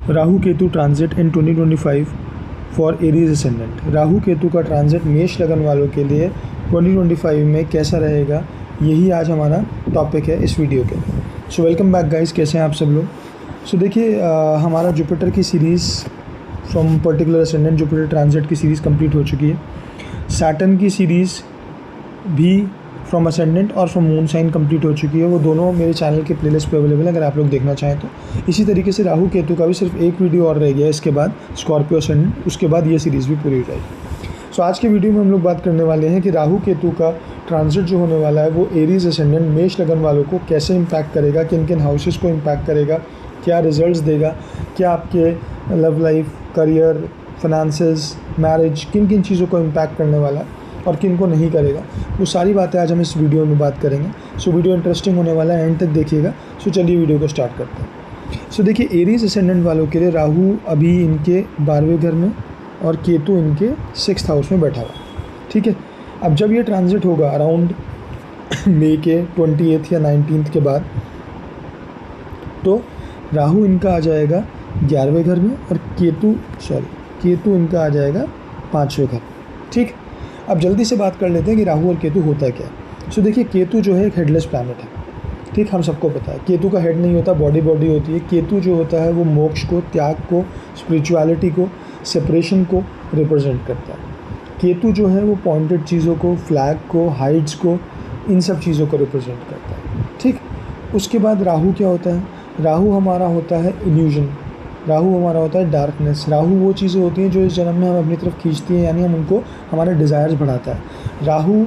Rahu Ketu transit in 2025 for Aries ascendant. Rahu Ketu का transit मेष लगन वालों के लिए 2025 में कैसा रहेगा, यही आज हमारा टॉपिक है इस वीडियो के। सो वेलकम बैक गाइस, कैसे हैं आप सब लोग। सो देखिए, हमारा जुपिटर की series from particular ascendant Jupiter transit की सीरीज़ कंप्लीट हो चुकी है। सैटर्न की सीरीज़ भी फ्रॉम असेंडेंट और फ्रॉम मून साइन कंप्लीट हो चुकी है। वो दोनों मेरे चैनल के प्लेलिस्ट पे अवेलेबल है, अगर आप लोग देखना चाहें तो। इसी तरीके से राहु केतु का भी सिर्फ एक वीडियो और रह गया है इसके बाद, स्कॉर्पियो असेंडेंट, उसके बाद ये सीरीज़ भी पूरी हो जाएगी। सो आज के वीडियो में हम लोग बात करने वाले हैं कि राहु केतु का ट्रांजिट जो होने वाला है वो एरीज असेंडेंट मेष लगन वालों को कैसे इम्पैक्ट करेगा, किन किन हाउसेस को इम्पैक्ट करेगा, क्या रिजल्ट्स देगा, क्या आपके love life, career, finances, marriage, किन किन चीज़ों को इम्पैक्ट करने वाला है और किन को नहीं करेगा, वो सारी बातें आज हम इस वीडियो में बात करेंगे। सो वीडियो इंटरेस्टिंग होने वाला है, एंड तक देखिएगा। सो चलिए वीडियो को स्टार्ट करते हैं। सो देखिए, एरीज असेंडेंट वालों के लिए राहु अभी इनके 12वें घर में और केतु इनके 6th हाउस में बैठा हुआ, ठीक है। अब जब ये ट्रांजिट होगा अराउंड मई के 28 या 19 के बाद, तो राहु इनका आ जाएगा 11वें घर में और केतु इनका आ जाएगा 5वें घर, ठीक। अब जल्दी से बात कर लेते हैं कि राहु और केतु होता क्या है। सो देखिए, केतु जो है एक हेडलेस प्लैनेट है, ठीक, हम सबको पता है। केतु का हेड नहीं होता, बॉडी होती है। केतु जो होता है वो मोक्ष को, त्याग को, स्पिरिचुअलिटी को, सेपरेशन को रिप्रेजेंट करता है। केतु जो है वो पॉइंटेड चीज़ों को, फ्लैग को, हाइट्स को, इन सब चीज़ों को रिप्रेजेंट करता है, ठीक। उसके बाद राहु क्या होता है? राहु हमारा होता है इल्यूजन, राहु हमारा होता है डार्कनेस। राहु वो चीज़ें होती हैं जो इस जन्म में हम अपनी तरफ खींचती हैं, यानी हम उनको, हमारे डिज़ायर्स बढ़ाता है। राहु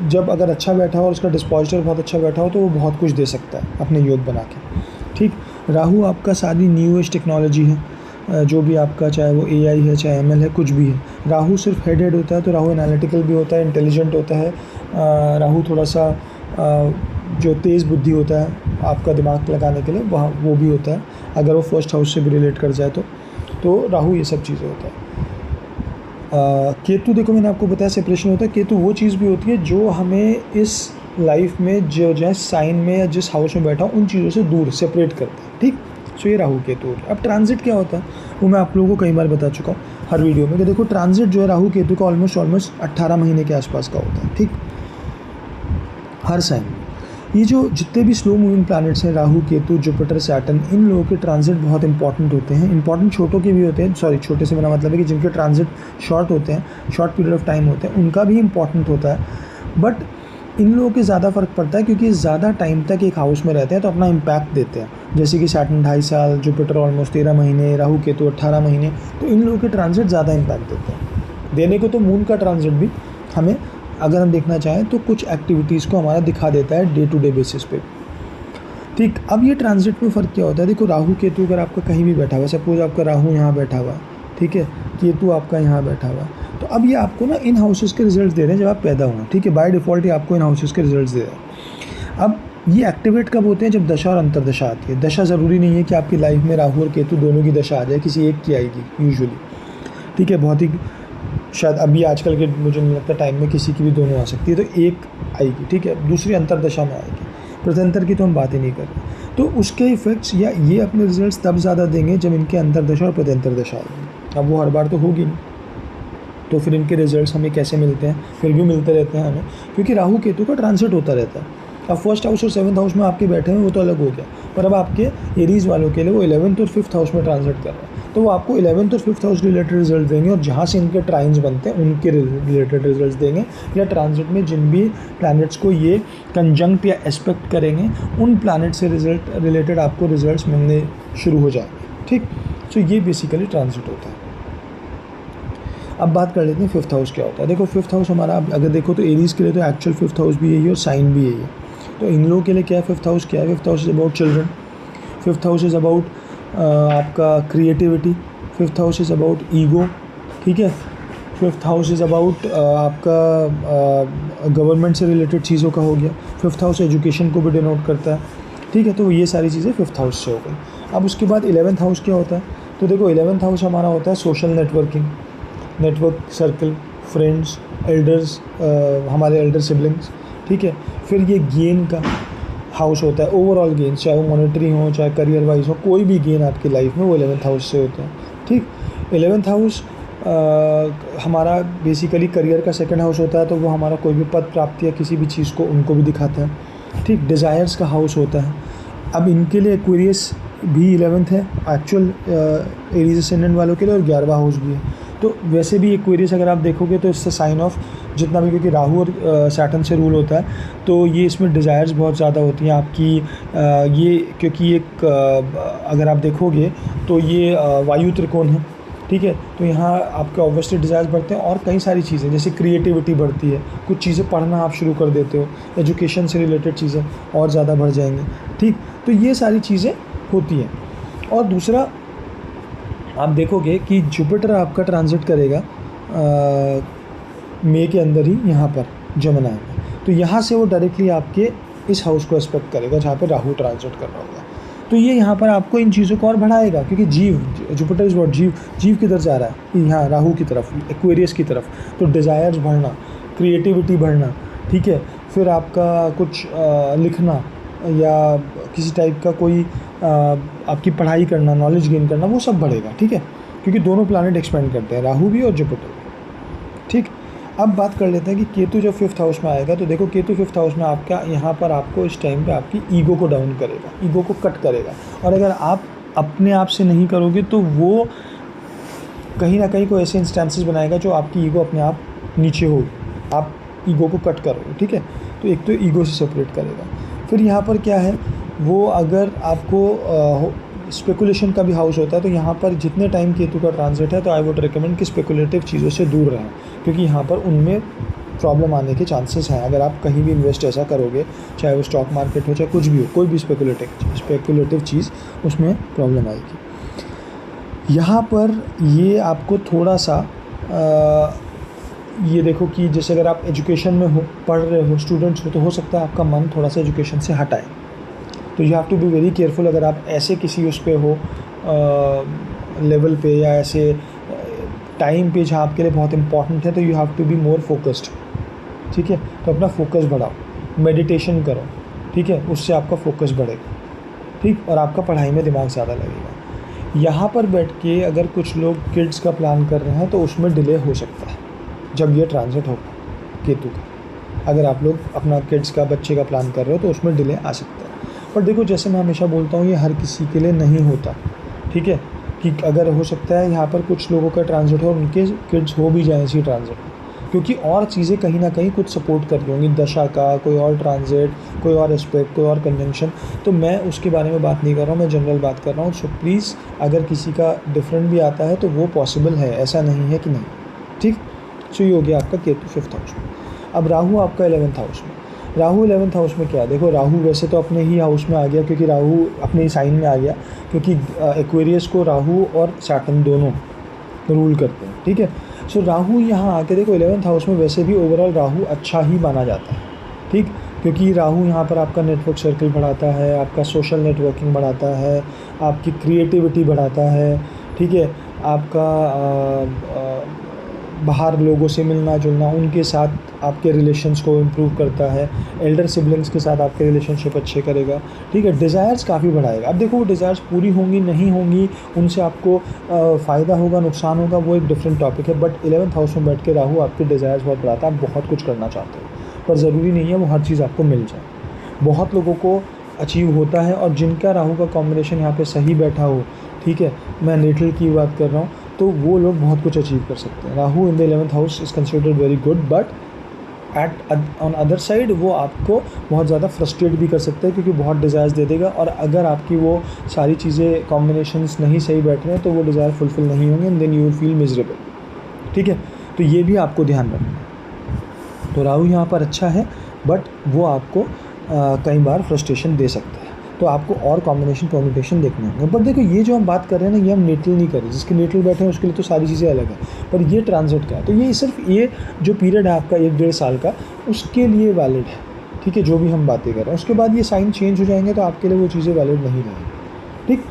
जब अगर अच्छा बैठा हो और उसका डिस्पोजिटर बहुत अच्छा बैठा हो तो वो बहुत कुछ दे सकता है अपने योग बना के, ठीक। राहु आपका सारी न्यू एज टेक्नोलॉजी है, जो भी आपका, चाहे वो AI है, चाहे ML है, कुछ भी है। राहु सिर्फ हेड होता है, तो राहु एनालिटिकल भी होता है, इंटेलिजेंट होता है। राहु थोड़ा सा जो तेज़ बुद्धि होता है आपका दिमाग लगाने के लिए, वहाँ वो भी होता है, अगर वो फर्स्ट हाउस से भी रिलेट कर जाए तो राहु ये सब चीज़ें होता है। केतु देखो, मैंने आपको बताया सेपरेशन होता है। केतु वो चीज़ भी होती है जो हमें इस लाइफ में जो साइन में या जिस हाउस में बैठा उन चीज़ों से दूर सेपरेट करता है, ठीक। सो ये राहु केतु हो गया। अब ट्रांजिट क्या होता है वो मैं आप लोगों को कई बार बता चुका हूँ हर वीडियो में, कि देखो ट्रांजिट जो है राहु केतु का ऑलमोस्ट 18 महीने के आसपास का होता है, ठीक, हर साइन में। ये जो जितने भी स्लो मूविंग प्लैनेट्स हैं, राहु केतु, जुपिटर, सैटर्न, इन लोगों के ट्रांजिट बहुत इंपॉर्टेंट होते हैं। इंपॉर्टेंट छोटों के भी होते हैं, छोटे से मेरा मतलब है कि जिनके ट्रांजिट शॉर्ट होते हैं, शॉर्ट पीरियड ऑफ टाइम होते हैं, उनका भी इंपॉर्टेंट होता है। बट इन लोगों के ज़्यादा फ़र्क पड़ता है क्योंकि ज़्यादा टाइम तक एक हाउस में रहते हैं तो अपना इम्पैक्ट देते हैं। जैसे कि सैटर्न 2.5 साल, जुपिटर ऑलमोस्ट 13 महीने, राहु केतु 18 महीने, तो इन लोगों के ट्रांजिट ज़्यादा इम्पैक्ट देते हैं। देने को तो मून का ट्रांजिट भी हमें, अगर हम देखना चाहें तो, कुछ एक्टिविटीज़ को हमारा दिखा देता है डे टू डे बेसिस पे, ठीक। अब ये ट्रांजिट में फ़र्क क्या होता है? देखो, राहु केतु अगर आपका कहीं भी बैठा हुआ, सपोज आपका राहु यहाँ बैठा हुआ, ठीक है, केतु आपका यहाँ बैठा हुआ, तो अब ये आपको ना इन हाउसेस के रिजल्ट दे रहे हैं जब आप पैदा हुए, ठीक है। बाय डिफ़ॉल्ट ये आपको इन हाउसेस के रिजल्ट दे रहे हैं। अब ये एक्टिवेट कब होते हैं? जब दशा और अंतर्दशा आती है। दशा ज़रूरी नहीं है कि आपकी लाइफ में राहु और केतु दोनों की दशा आ जाए, किसी एक की आएगी यूजुअली, ठीक है। बहुत ही शायद अभी आजकल के, मुझे नहीं लगता, टाइम में किसी की भी दोनों आ सकती है, तो एक आएगी, ठीक है, दूसरी अंतर्दशा में आएगी। प्रत्यंतर की तो हम बात ही नहीं कर रहे। तो उसके इफेक्ट्स या ये अपने रिजल्ट्स तब ज़्यादा देंगे जब इनके अंतर्दशा और प्रत्यंतर दशा आएगी। अब वो हर बार तो होगी नहीं, तो फिर इनके रिजल्ट्स हमें कैसे मिलते हैं? फिर भी मिलते रहते हैं हमें, क्योंकि राहु केतु का ट्रांजिट होता रहता है। अब फर्स्ट हाउस और 7th हाउस में आपके बैठे हैं वो तो अलग हो गया, पर अब आपके एरीज वालों के लिए वो 11th और 5th हाउस में ट्रांजिट कर रहे हैं, तो वो आपको 11th और 5th हाउस रिलेटेड रिजल्ट देंगे, और जहाँ से इनके ट्राइन्स बनते हैं उनके रिलेटेड रिजल्ट्स देंगे, या ट्रांजिट में जिन भी प्लैनेट्स को ये कंजंक्ट या एस्पेक्ट करेंगे उन प्लैनेट से रिलेटेड आपको रिजल्ट्स मिलने शुरू हो जाएंगे, ठीक। सो ये बेसिकली ट्रांजिट होता है। अब बात कर लेते हैं 5th हाउस क्या होता है। देखो, 5th हाउस हमारा, अगर देखो तो एरीज के लिए तो एक्चुअल 5th हाउस भी यही है और साइन भी यही है। तो इन लोगों के लिए क्या है 5th हाउस? क्या है 5th house? Is about children. 5th house is about आपका creativity. 5th house is about ego, ठीक है। 5th हाउस इज़ अबाउट आपका गवर्नमेंट से रिलेटेड चीज़ों का हो गया। 5th हाउस एजुकेशन को भी डिनोट करता है, ठीक है। तो ये सारी चीज़ें 5th हाउस से हो गई। अब उसके बाद 11th हाउस क्या होता है? तो देखो, 11th हाउस हमारा होता है social networking, network circle, friends, elders, हमारे एल्डर सिबलिंग्स, ठीक है। फिर ये गेन का, हाउस होता है ओवरऑल गेन, चाहे वो मॉनेटरी हो चाहे करियर वाइज हो, कोई भी गेन आपकी लाइफ में वो 11th हाउस से होता है। ठीक, 11th हाउस हमारा बेसिकली करियर का सेकंड हाउस होता है, तो वो हमारा कोई भी पद प्राप्ति या किसी भी चीज़ को उनको भी दिखाता है। ठीक, डिज़ायर्स का हाउस होता है। अब इनके लिए एक्वेरियस भी 11th है एक्चुअल एरीज असेंडेंट वालों के लिए, और 11वां हाउस भी है। तो वैसे भी एक्वेरियस अगर आप देखोगे तो इससे साइन ऑफ जितना भी, क्योंकि राहु और सैटर्न से रूल होता है, तो ये इसमें डिज़ायर्स बहुत ज़्यादा होती हैं आपकी। ये क्योंकि एक अगर आप देखोगे तो ये वायु त्रिकोण है। ठीक है, तो यहाँ आपके ऑब्वियसली डिज़ायर्स बढ़ते हैं, और कई सारी चीज़ें जैसे क्रिएटिविटी बढ़ती है, कुछ चीज़ें पढ़ना आप शुरू कर देते हो, एजुकेशन से रिलेटेड चीज़ें और ज़्यादा बढ़ जाएंगी। ठीक, तो ये सारी चीज़ें होती हैं। और दूसरा आप देखोगे कि जुपिटर आपका ट्रांजिट करेगा मई के अंदर ही यहाँ पर जमुना में, तो यहाँ से वो डायरेक्टली आपके इस हाउस को एस्पेक्ट करेगा जहाँ पे राहु ट्रांजिट कर रहा होगा। तो ये यहाँ पर आपको इन चीज़ों को और बढ़ाएगा, क्योंकि जुपिटर इज व्हाट, जीव किधर जा रहा है, यहाँ राहु की तरफ, एक्वेरियस की तरफ। तो डिज़ायर्स बढ़ना, क्रिएटिविटी बढ़ना, ठीक है, फिर आपका कुछ लिखना या किसी टाइप का कोई आपकी पढ़ाई करना, नॉलेज गेन करना, वो सब बढ़ेगा। ठीक है, क्योंकि दोनों प्लैनेट एक्सपेंड करते हैं, राहु भी और जुपिटर भी। ठीक, अब बात कर लेते हैं कि केतु जब 5th हाउस में आएगा, तो देखो केतु 5th हाउस में आपका यहाँ पर आपको इस टाइम पे आपकी ईगो को डाउन करेगा, ईगो को कट करेगा। और अगर आप अपने आप से नहीं करोगे तो वो कहीं ना कहीं कोई ऐसे इंस्टेंसेस बनाएगा जो आपकी ईगो अपने आप नीचे होगी, आप ईगो को कट करोगे। ठीक है, तो एक तो ईगो से सेपरेट करेगा। फिर यहाँ पर क्या है, वो अगर आपको स्पेकुलेशन का भी हाउस होता है, तो यहाँ पर जितने टाइम केतु का ट्रांजिट है, तो आई वुड रिकमेंड कि स्पेकुलेटिव चीज़ों से दूर रहें, क्योंकि यहाँ पर उनमें प्रॉब्लम आने के चांसेस हैं। अगर आप कहीं भी इन्वेस्ट ऐसा करोगे, चाहे वो स्टॉक मार्केट हो चाहे कुछ भी हो, कोई भी स्पेकुलेटिव चीज़, उसमें प्रॉब्लम आएगी। यहाँ पर ये आपको थोड़ा सा ये देखो कि जैसे अगर आप एजुकेशन में हो, पढ़ रहे हो, स्टूडेंट्स हो, तो हो सकता है आपका मन थोड़ा सा एजुकेशन से हटाए, तो you have to be very careful. अगर आप ऐसे किसी उस पे हो लेवल पे, या ऐसे टाइम पे जहाँ आपके लिए बहुत इंपॉर्टेंट है, तो you have to be more focused. ठीक है, तो अपना फोकस बढ़ाओ, मेडिटेशन करो। ठीक है, उससे आपका फोकस बढ़ेगा। ठीक, और आपका पढ़ाई में दिमाग ज़्यादा लगेगा। यहाँ पर बैठ के अगर कुछ लोग किड्स का प्लान कर रहे हैं, तो उसमें डिले हो सकता है जब ये ट्रांजिट होगा केतु का। अगर आप लोग अपना किड्स का, बच्चे का प्लान कर रहे हो, तो उसमें डिले आ सकता है। पर देखो, जैसे मैं हमेशा बोलता हूँ, ये हर किसी के लिए नहीं होता। ठीक है, कि अगर हो सकता है यहाँ पर कुछ लोगों का ट्रांजिट हो, उनके किड्स हो भी जाए इसी ट्रांजिट, क्योंकि और चीज़ें कहीं ना कहीं कुछ सपोर्ट कर रही होंगी, दशा का कोई और ट्रांजिट, कोई और एस्पेक्ट, कोई और कंजंक्शन। तो मैं उसके बारे में बात नहीं कर रहा हूँ, मैं जनरल बात कर रहा हूँ। सो प्लीज़, अगर किसी का डिफरेंट भी आता है तो वो पॉसिबल है, ऐसा नहीं है कि नहीं। ठीक, सो ये हो गया आपका केतु 5th हाउस में। अब राहु आपका 11th हाउस में। राहु 11th हाउस में क्या है, देखो राहु वैसे तो अपने ही हाउस में आ गया, क्योंकि राहु अपने ही साइन में आ गया, क्योंकि एक्वेरियस को राहु और सैटर्न दोनों रूल करते हैं। ठीक है, सो राहु यहाँ आके देखो 11th हाउस में वैसे भी ओवरऑल राहु अच्छा ही माना जाता है। ठीक, क्योंकि राहु यहाँ पर आपका नेटवर्क सर्कल बढ़ाता है, आपका सोशल नेटवर्किंग बढ़ाता है, आपकी क्रिएटिविटी बढ़ाता है। ठीक है, आपका बाहर लोगों से मिलना जुलना, उनके साथ आपके रिलेशंस को इम्प्रूव करता है, एल्डर सिबलिंग्स के साथ आपके रिलेशनशिप अच्छे करेगा। ठीक है, डिज़ायर्स काफ़ी बढ़ाएगा। अब देखो, वो डिज़ायर्स पूरी होंगी नहीं होंगी, उनसे आपको फ़ायदा होगा नुकसान होगा, वो एक डिफरेंट टॉपिक है। बट 11th हाउस में बैठ के राहु आपके डिज़ायर्स बहुत बढ़ाता है, आप बहुत कुछ करना चाहते हो, पर ज़रूरी नहीं है वो हर चीज़ आपको मिल जाए। बहुत लोगों को अचीव होता है, और जिनका राहु का कॉम्बिनेशन यहाँ पे सही बैठा हो, ठीक है, मैं नेटल की बात कर रहा हूँ, तो वो लोग बहुत कुछ अचीव कर सकते हैं। Rahu in the 11th house is considered very good, but on other side वो आपको बहुत ज़्यादा फ्रस्ट्रेट भी कर सकता है, क्योंकि बहुत डिज़ायर्स दे देगा, और अगर आपकी वो सारी चीज़ें कॉम्बिनेशंस नहीं सही बैठ रहे हैं, तो वो डिज़ायर फुलफिल नहीं होंगे, and then you will feel miserable. ठीक है, तो ये भी आपको ध्यान रखना है। तो राहु यहाँ पर अच्छा है, बट वो आपको कई बार फ्रस्ट्रेशन दे सकता है, तो आपको और कॉम्बिनेशन परम्यूटेशन देखने होंगे। बट देखो, ये जो हम बात कर रहे हैं ना, ये हम नेटल नहीं कर रहे, जिसके नेटल बैठे हैं उसके लिए तो सारी चीज़ें अलग हैं, पर ये ट्रांजिट का है, तो ये सिर्फ ये जो पीरियड है आपका 1-1.5 साल का, उसके लिए वैलिड है। ठीक है, जो भी हम बातें कर रहे हैं, उसके बाद ये साइन चेंज हो जाएंगे, तो आपके लिए वो चीज़ें वैलिड नहीं रहेंगी। ठीक,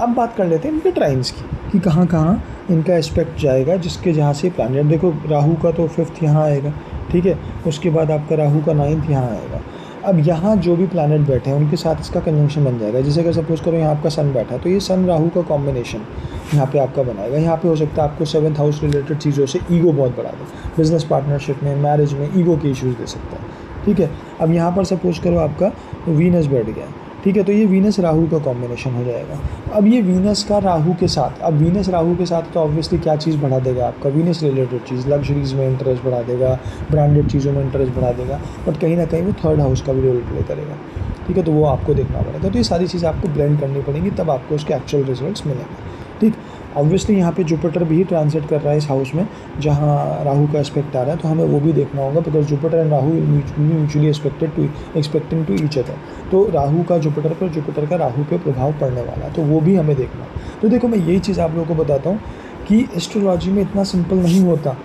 अब बात कर लेते हैं इनके ट्राइन्स की, कि कहाँ कहाँ इनका एस्पेक्ट जाएगा, जिसके जहाँ से प्लैनेट, देखो राहु का तो 5th यहाँ आएगा। ठीक है, उसके बाद आपका राहु का 9th यहाँ आएगा। अब यहाँ जो भी प्लैनेट बैठे हैं उनके साथ इसका कंजंक्शन बन जाएगा। जैसे अगर सपोज करो यहाँ आपका सन बैठा है तो ये सन राहु का कॉम्बिनेशन यहाँ पे आपका बनाएगा। यहाँ पे हो सकता है आपको 7th हाउस रिलेटेड चीज़ों से ईगो बहुत बढ़ा दे, बिजनेस पार्टनरशिप में, मैरिज में ईगो के इश्यूज़ दे सकता है। ठीक है, अब यहाँ पर सपोज करो आपका वीनस बैठ गया, ठीक है, तो ये वीनस राहु का कॉम्बिनेशन हो जाएगा। अब ये वीनस का राहु के साथ, अब वीनस राहु के साथ तो ऑब्वियसली क्या चीज़ बढ़ा देगा, आपका वीनस रिलेटेड चीज़, लग्जरीज में इंटरेस्ट बढ़ा देगा, ब्रांडेड चीज़ों में इंटरेस्ट बढ़ा देगा, बट कहीं ना कहीं वो 3rd हाउस का भी रोल प्ले करेगा। ठीक है, तो वो आपको देखना पड़ेगा। तो ये सारी चीज़ें आपको ब्लेंड करनी पड़ेंगी, तब आपको उसके एक्चुअल रिजल्ट्स मिलेंगे। ठीक, ऑब्वियसली यहाँ पे जुपिटर भी ट्रांजिट कर रहा है इस हाउस में जहाँ राहु का एस्पेक्ट आ रहा है, तो हमें वो भी देखना होगा, because Jupiter and Rahu mutually expecting to each other. तो राहु का जुपिटर पर, जुपिटर का राहु पे प्रभाव पड़ने वाला है, तो वो भी हमें देखना है। तो देखो, मैं यही चीज़ आप लोगों को बताता हूँ कि एस्ट्रोलॉजी में इतना सिंपल नहीं होता,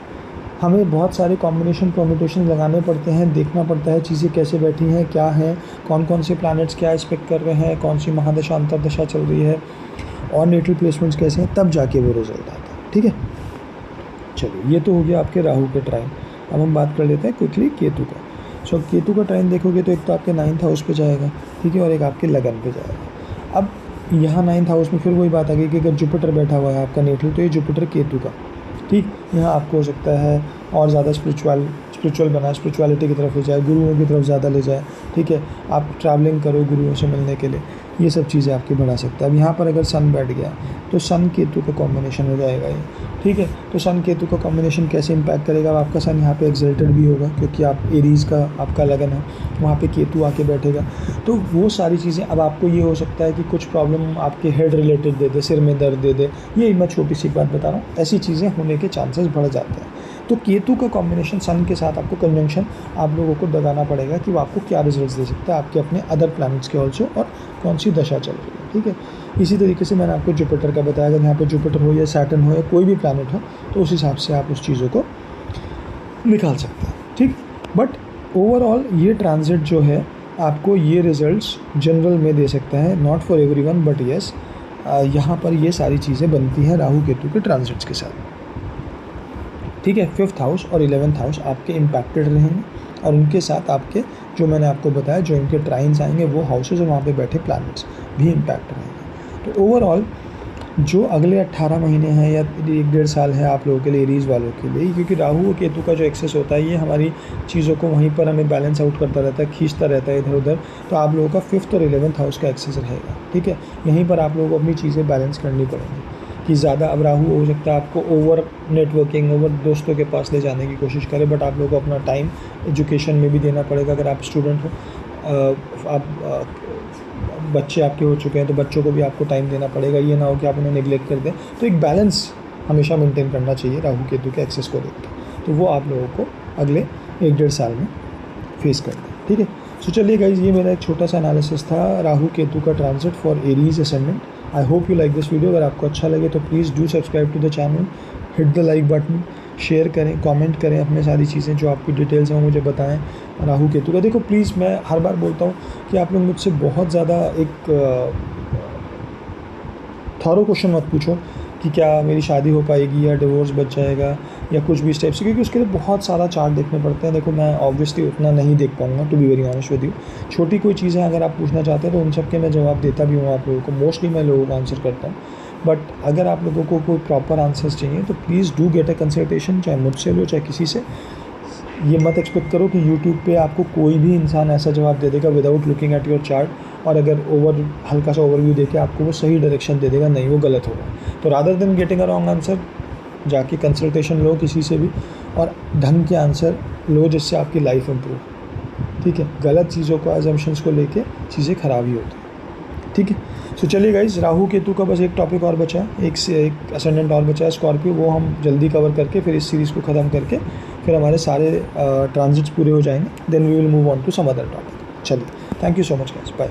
हमें बहुत सारे कॉम्बिनेशन परम्यूटेशन लगाने पड़ते हैं, देखना पड़ता है चीज़ें कैसे बैठी हैं, क्या हैं, कौन कौन से प्लैनेट्स क्या एक्सपेक्ट कर रहे हैं, कौन सी महादशा अंतरदशा चल रही है, और नेटल प्लेसमेंट्स कैसे हैं, तब जाके वो रिजल्ट आता है। ठीक है, चलिए ये तो हो गया आपके राहु के ट्राइन। अब हम बात कर लेते हैं क्विकली केतु का। सो केतु का ट्राइन देखोगे तो एक तो आपके 9th हाउस पे जाएगा, ठीक है, और एक आपके लगन पे जाएगा। अब यहाँ 9th हाउस में फिर वही बात आ गई कि अगर जुपिटर बैठा हुआ है आपका नेटल, तो ये जुपिटर केतु का, ठीक, यहाँ आपको हो सकता है और ज़्यादा स्पिरिचुअल बनाए, स्पिरिचुअलिटी की तरफ ले जाए, गुरुओं की तरफ ज़्यादा ले जाए। ठीक है, आप ट्रैवलिंग करो गुरुओं से मिलने के लिए, ये सब चीज़ें आपकी बढ़ा सकता है। अब यहाँ पर अगर सन बैठ गया तो सन केतु का कॉम्बिनेशन हो जाएगा ये। ठीक है, तो सन केतु का कॉम्बिनेशन कैसे इम्पैक्ट करेगा, अब आपका सन यहाँ पे एक्सल्टेड भी होगा क्योंकि आप एरीज़ का आपका लगन है, वहाँ पे केतु आके बैठेगा, तो वो सारी चीज़ें। अब आपको ये हो सकता है कि कुछ प्रॉब्लम आपके हेड रिलेटेड दे दे, सिर में दर्द दे दे, ये मैं छोटी सी बात बता रहा हूँ, ऐसी चीज़ें होने के चांसेस बढ़ जाते हैं। तो केतु का कॉम्बिनेशन सन के साथ आपको कंजंक्शन आप लोगों को लगाना पड़ेगा कि वो आपको क्या रिजल्ट्स दे सकता है आपके अपने अदर प्लैनेट्स के ऑल्सो, और कौन सी दशा चल रही है। ठीक है, इसी तरीके से मैंने आपको जुपिटर का बताया, अगर यहाँ पे जुपिटर हो या सैटर्न हो या कोई भी प्लैनेट हो तो उस हिसाब से आप उस चीज़ों को निकाल सकते हैं। ठीक, बट ओवरऑल ये ट्रांजिट जो है आपको ये रिजल्ट्स जनरल में दे सकता है, not for everyone, but yes यहाँ पर ये सारी चीज़ें बनती हैं राहु केतु के ट्रांजिट्स के साथ। ठीक है, 5th हाउस और 11th हाउस आपके इम्पैक्टेड रहेंगे, और उनके साथ आपके जो मैंने आपको बताया जो इनके ट्राइन्स आएंगे वो हाउसेज और वहाँ पे बैठे प्लैनेट्स भी इम्पैक्ट रहेंगे। तो ओवरऑल जो अगले 18 महीने हैं या 1-1.5 साल है आप लोगों के लिए, एरीज़ वालों के लिए, क्योंकि राहु और केतु का जो एक्सेस होता है ये हमारी चीज़ों को वहीं पर हमें बैलेंस आउट करता रहता है, खींचता रहता है इधर उधर, तो आप लोगों का 5th और 11th हाउस का एक्सेस रहेगा। ठीक है, यहीं पर आप लोगों को अपनी चीज़ें बैलेंस करनी पड़ेंगी कि ज़्यादा, अब राहु हो सकता है आपको ओवर नेटवर्किंग, ओवर दोस्तों के पास ले जाने की कोशिश करे, बट आप लोगों को अपना टाइम एजुकेशन में भी देना पड़ेगा। अगर आप स्टूडेंट हो, आप बच्चे आपके हो चुके हैं तो बच्चों को भी आपको टाइम देना पड़ेगा, ये ना हो कि आप उन्हें निगलेक्ट कर दें। तो एक बैलेंस हमेशा मेंटेन करना चाहिए राहु केतु के एक्सेस को देख के, तो वो आप लोगों को अगले 1-1.5 साल में फेस करना है। ठीक है, सो चलिए गाइज, ये मेरा एक छोटा सा एनालिसिस था राहु केतु का transit for Aries ascendant. I hope you like this video. अगर आपको अच्छा लगे तो please do subscribe to the channel, hit the like button, share करें, कमेंट करें, अपने सारी चीज़ें जो आपकी डिटेल्स हैं मुझे बताएं राहु केतु का। देखो प्लीज़, मैं हर बार बोलता हूँ कि आप लोग मुझसे बहुत ज़्यादा एक थॉरो क्वेश्चन मत पूछो कि क्या मेरी शादी हो पाएगी या डिवोर्स बच जाएगा या कुछ भी इस टाइप से, क्योंकि उसके लिए बहुत सारा चार्ट देखने पड़ते हैं। देखो मैं ऑब्वियसली उतना नहीं देख पाऊँगा, to be very honest with you. छोटी कोई चीज़ें अगर आप पूछना चाहते हैं तो उन सब के मैं जवाब देता भी हूँ आप लोगों को, मोस्टली मैं लोगों को आंसर करता हूँ। बट अगर आप लोगों को कोई प्रॉपर आंसर्स चाहिए तो please do get a consultation, चाहे मुझसे लो चाहे किसी से। ये मत एक्सपेक्ट करो कि यूट्यूब पे आपको कोई भी इंसान ऐसा जवाब दे देगा without looking at your chart, और अगर हल्का सा ओवरव्यू देके आपको वो सही डायरेक्शन दे देगा, नहीं, वो गलत होगा। तो rather than getting a wrong answer, जाके कंसल्टेशन लो किसी से भी और ढंग के आंसर लो जिससे आपकी लाइफ इम्प्रूव। ठीक है, गलत चीज़ों को, एजम्पशंस को लेके चीज़ें ख़राब ही होती हैं। ठीक है, सो चलिए गाइज, राहु केतु का बस एक टॉपिक और बचा है, एक असेंडेंट और बचा है स्कॉर्पियो, वो हम जल्दी कवर करके फिर इस सीरीज़ को ख़त्म करके फिर हमारे सारे ट्रांजिट्स पूरे हो जाएंगे, then we will move on to some other topic. चलिए, thank you so much guys, bye.